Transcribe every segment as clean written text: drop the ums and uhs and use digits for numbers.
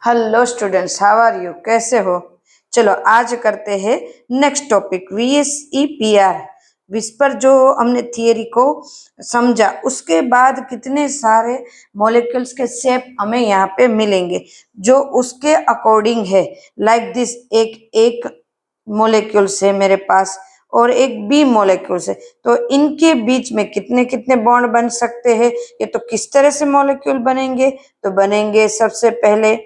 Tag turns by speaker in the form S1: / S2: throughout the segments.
S1: Hello students, how are you? कैसे हो? चलो आज करते हैं नेक्स्ट टॉपिक VSEPR। विस्पर जो हमने थियरी को समझा, उसके बाद कितने सारे मॉलिक्यूल्स के शेप हमें यहाँ पे मिलेंगे जो उसके अकॉर्डिंग है। लाइक दिस, एक एक मॉलिक्यूल्स है मेरे पास और एक बी मॉलिक्यूल्स है, तो इनके बीच में कितने कितने बॉन्ड बन सकते हैं। ये तो किस तरह से मॉलिक्यूल बनेंगे? तो बनेंगे सबसे पहले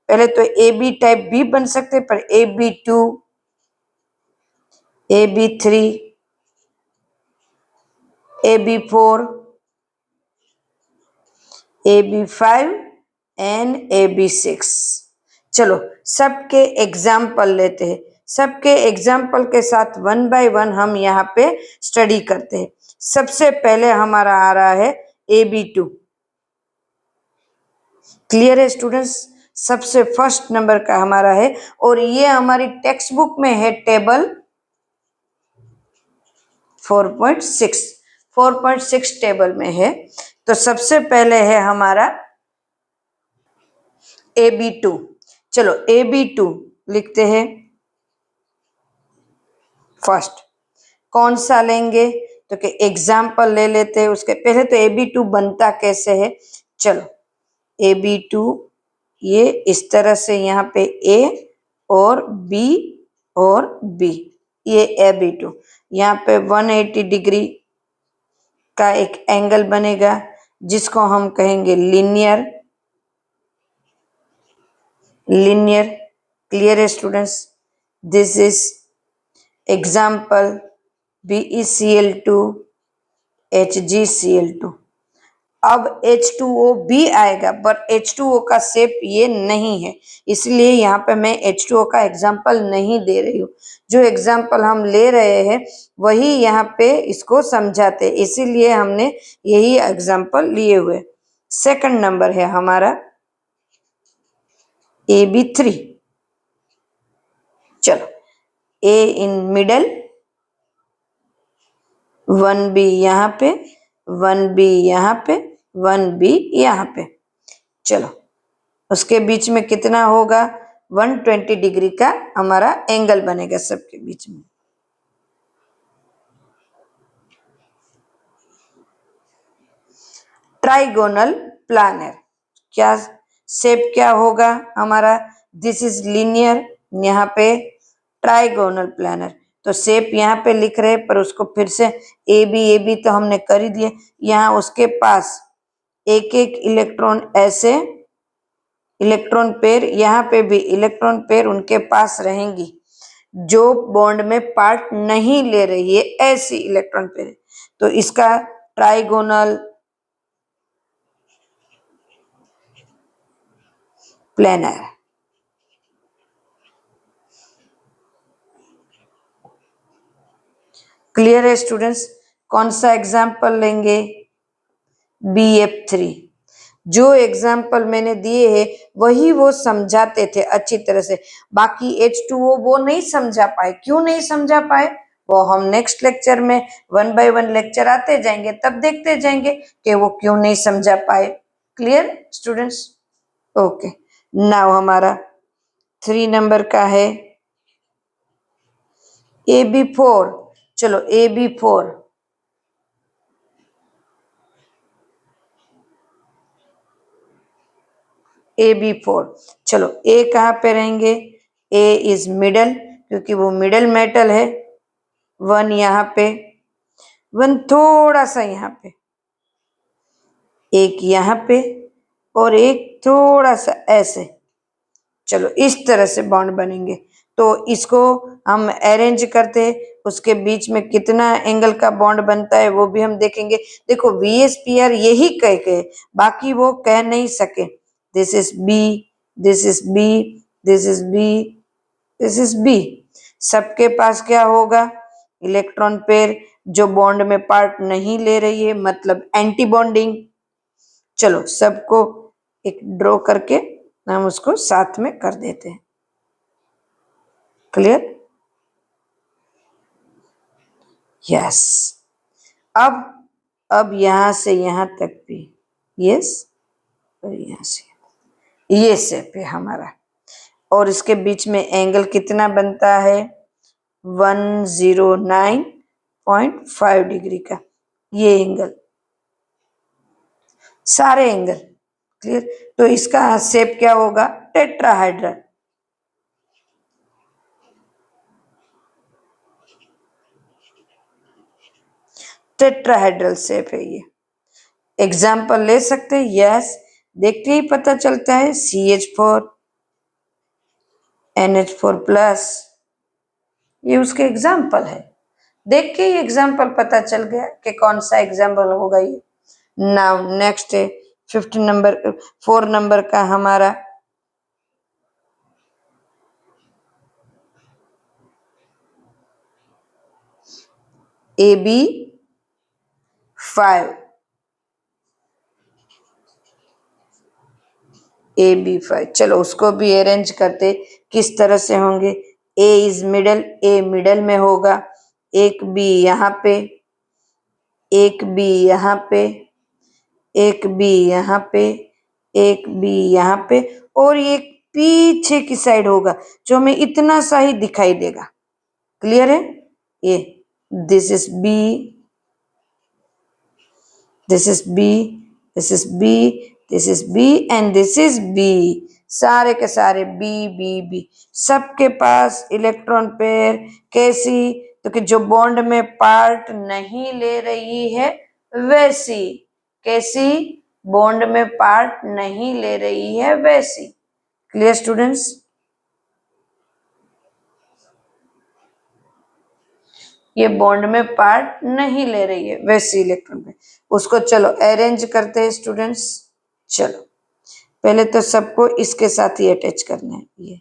S1: पहले तो ए बी टाइप भी बन सकते हैं, पर AB2, AB3, AB4, AB5 and AB6। चलो सबके एग्जाम्पल लेते हैं। सबके एग्जाम्पल के साथ वन बाय वन हम यहाँ पे स्टडी करते हैं। सबसे पहले हमारा आ रहा है AB2। क्लियर है स्टूडेंट्स? सबसे फर्स्ट नंबर का हमारा है और ये हमारी टेक्स्ट बुक में है टेबल 4.6। 4.6 टेबल में है। तो सबसे पहले है हमारा AB2। चलो AB2 लिखते हैं। फर्स्ट कौन सा लेंगे? तो कि एग्जाम्पल ले लेते हैं। उसके पहले तो AB2 बनता कैसे है? चलो AB2 ये इस तरह से यहाँ पे A और B और B, ये AB2। यहाँ पे 180 डिग्री का एक एंगल बनेगा जिसको हम कहेंगे लीनियर। लीनियर क्लियर है students? This is example BeCl2 HgCl2। अब H2O भी आएगा, पर H2O का शेप ये नहीं है, इसलिए यहाँ पे मैं H2O का एग्जाम्पल नहीं दे रही हूँ। जो एग्जाम्पल हम ले रहे हैं वही यहाँ पे इसको समझाते, इसीलिए हमने यही एग्जाम्पल लिए हुए। सेकंड नंबर है हमारा AB3। चलो A इन मिडल, 1B यहाँ पे, 1B यहाँ पे, 1B यहाँ पे। चलो उसके बीच में कितना होगा? 120 डिग्री का हमारा एंगल बनेगा सबके बीच में। ट्राइगोनल प्लानर, क्या शेप क्या होगा हमारा? दिस इज लीनियर, यहाँ पे ट्राइगोनल प्लानर। तो शेप यहाँ पे लिख रहे पर उसको फिर से AB तो हमने कर ही दिए। यहाँ उसके पास एक एक इलेक्ट्रॉन ऐसे इलेक्ट्रॉन पेयर, यहाँ पे भी इलेक्ट्रॉन पेयर उनके पास रहेंगी जो बॉन्ड में पार्ट नहीं ले रही है, ऐसी इलेक्ट्रॉन पेयर। तो इसका ट्राइगोनल प्लेनर। क्लियर है स्टूडेंट्स? कौन सा एग्जाम्पल लेंगे? BF3। जो एग्जाम्पल मैंने दिए हैं वही वो समझाते थे अच्छी तरह से, बाकी H2O वो नहीं समझा पाए। क्यों नहीं समझा पाए? वो हम नेक्स्ट लेक्चर में वन बाय वन लेक्चर आते जाएंगे, तब देखते जाएंगे कि वो क्यों नहीं समझा पाए। Clear students? ओके, नाउ हमारा 3 नंबर का है AB4। चलो AB4, AB4। चलो A कहाँ पे रहेंगे? A इज मिडल, क्योंकि वो मिडल मेटल है। 1 यहाँ पे, 1 थोड़ा सा यहाँ पे, एक यहाँ पे और एक थोड़ा सा ऐसे। चलो इस तरह से बॉन्ड बनेंगे। तो इसको हम अरेंज करते हैं, उसके बीच में कितना एंगल का बॉन्ड बनता है वो भी हम देखेंगे। देखो VSPR यही कह के, बाकी वो कह नहीं सके। This is B, this is B, this is B, this is B। सबके पास क्या होगा? इलेक्ट्रॉन पेयर जो बॉन्ड में पार्ट नहीं ले रही है, मतलब एंटी बॉन्डिंग। चलो सबको एक ड्रॉ करके हम उसको साथ में कर देते हैं। क्लियर? यस। अब यहां से यहां तक भी यस, और यहां से ये शेप है हमारा, और इसके बीच में एंगल कितना बनता है? 109.5 डिग्री का ये एंगल, सारे एंगल क्लियर। तो इसका शेप क्या होगा? टेट्राहाइड्रल। टेट्राहाइड्रल शेप है ये। एग्जाम्पल ले सकते हैं? यस, देखते ही पता चलता है CH4 NH4 प्लस, ये उसके एग्जाम्पल है। देख के ही एग्जाम्पल पता चल गया कि कौन सा एग्जाम्पल होगा ये। नाउ नेक्स्ट है 15 नंबर, 4 नंबर का हमारा AB5। AB5, चलो उसको भी अरेंज करते, किस तरह से होंगे? A is middle, A middle में होगा, एक B यहाँ पे, एक B यहाँ पे, एक B यहाँ पे, एक B यहाँ पे, और एक पीछे की साइड होगा जो हमें इतना सा ही दिखाई देगा। क्लियर है? ये this is B, this is B, this is B, this is B and this is B। सारे के सारे B B B, सबके पास इलेक्ट्रॉन पेयर कैसी? तो कि जो बॉन्ड में पार्ट नहीं ले रही है वैसी। कैसी? बॉन्ड में पार्ट नहीं ले रही है वैसी। Clear students? ये बॉन्ड में पार्ट नहीं ले रही है वैसी इलेक्ट्रॉन पे, उसको चलो अरेंज करते हैं स्टूडेंट्स। चलो पहले तो सबको इसके साथ ही अटैच करना है, ये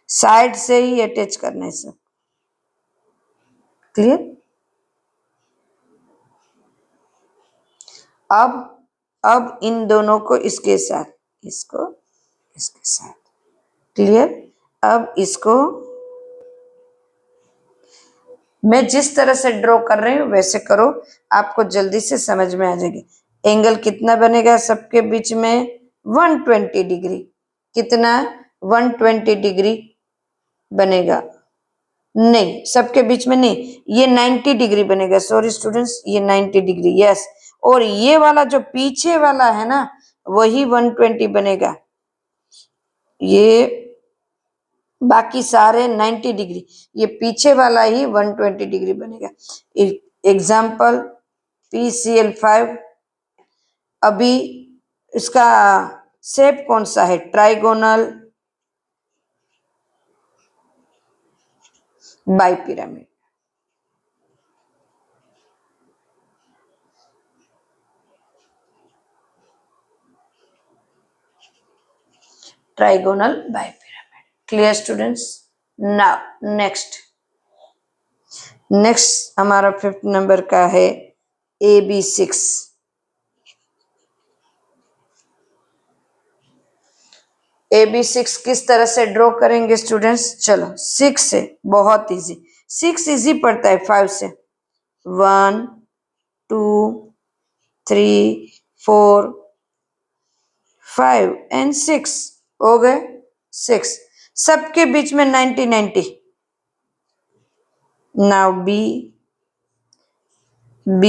S1: साइड से ही अटैच करना है सब। क्लियर? अब इन दोनों को इसके साथ, इसको इसके साथ। क्लियर? अब इसको मैं जिस तरह से ड्रॉ कर रही हूं वैसे करो, आपको जल्दी से समझ में आ जाएगी। एंगल कितना बनेगा सबके बीच में? 120 डिग्री। कितना? 120 डिग्री बनेगा। नहीं, सबके बीच में नहीं, ये 90 डिग्री बनेगा। सॉरी स्टूडेंट्स, ये 90 डिग्री, यस। और ये वाला जो पीछे वाला है ना, वही 120 बनेगा। ये बाकी सारे 90 डिग्री, ये पीछे वाला ही 120 डिग्री बनेगा। Example PCl5। अभी इसका शेप कौन सा है? Trigonal bipyramid. Trigonal bipyramid. Clear students? Now next हमारा 5th नंबर का है AB6। AB6 किस तरह से ड्रॉ करेंगे स्टूडेंट्स? चलो 6 से, बहुत इजी। 6 इजी पड़ता है 5 से। 1 2 3 4 5 एंड 6 हो गए। 6 सबके बीच में 90 90। Now B B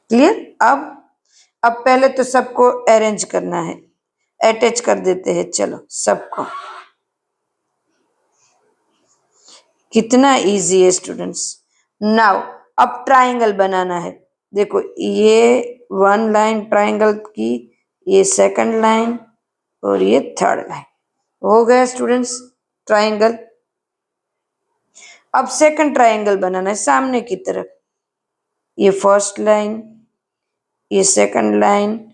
S1: clear? अब पहले तो सबको अरेंज करना है, अटैच कर देते हैं। चलो सबको, कितना इजी है स्टूडेंट्स। नाउ अब ट्राइंगल बनाना है। देखो ये 1 लाइन ट्राइंगल की, ये 2nd लाइन और ये 3rd लाइन। हो गया स्टूडेंट्स ट्राइंगल। अब 2nd ट्राइंगल बनाना है सामने की तरफ। ये 1st लाइन, ये 2nd लाइन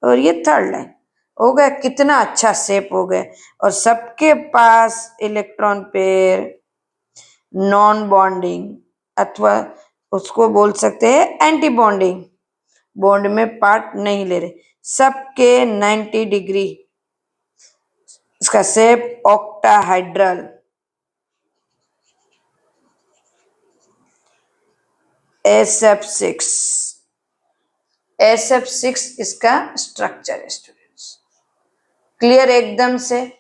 S1: और ये 3rd लाइन। हो गया, कितना अच्छा शेप हो गया। और सबके पास इलेक्ट्रॉन पेयर नॉन बॉन्डिंग, अथवा उसको बोल सकते हैं एंटी बॉन्डिंग, बॉन्ड में पार्ट नहीं ले रहे, सबके 90 डिग्री। इसका शेप ऑक्टाहाइड्रल, SF6। SF6 इसका स्ट्रक्चर है स्टूडेंट्स। क्लियर एकदम से,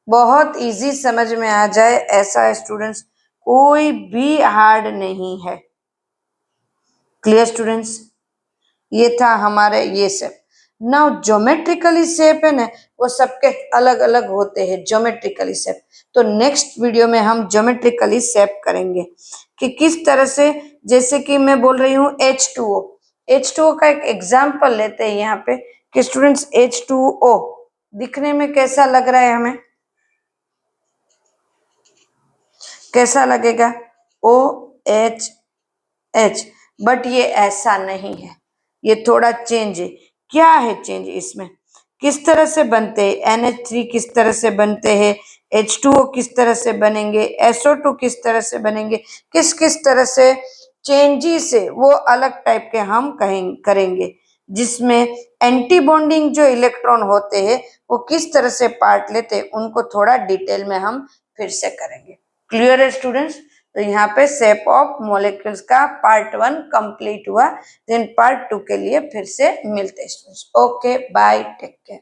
S1: बहुत इजी समझ में आ जाए ऐसा है स्टूडेंट्स, कोई भी हार्ड नहीं है। क्लियर स्टूडेंट्स, ये था हमारे ये शेप। नाउ ज्योमेट्रिकली शेप है ना, वो सबके अलग अलग होते हैं ज्योमेट्रिकली शेप। तो नेक्स्ट वीडियो में हम ज्योमेट्रिकली शेप करेंगे कि किस तरह से, जैसे कि मैं बोल रही हूँ H2O। H2O का एक एग्जाम्पल लेते हैं यहाँ पे कि स्टूडेंट्स H2O दिखने में कैसा लग रहा है हमें, कैसा लगेगा, OH, बट ये ऐसा नहीं है, ये थोड़ा चेंज है। क्या है चेंज इसमें, किस तरह से बनते हैं, NH3 किस तरह से बनते हैं, H2O किस तरह से बनेंगे, SO2 किस तरह से बनेंगे, किस किस तरह से चेंजेस है वो अलग टाइप के हम करेंगे, जिसमें एंटी बॉन्डिंग जो इलेक्ट्रॉन होते हैं वो किस तरह से पार्ट लेते हैं, उनको थोड़ा डिटेल में हम फिर से करेंगे। क्लियर है स्टूडेंट्स? तो यहाँ पे शेप ऑफ मॉलिक्यूल्स का पार्ट 1 कंप्लीट हुआ। देन पार्ट 2 के लिए फिर से मिलते हैं students. Okay bye, take care.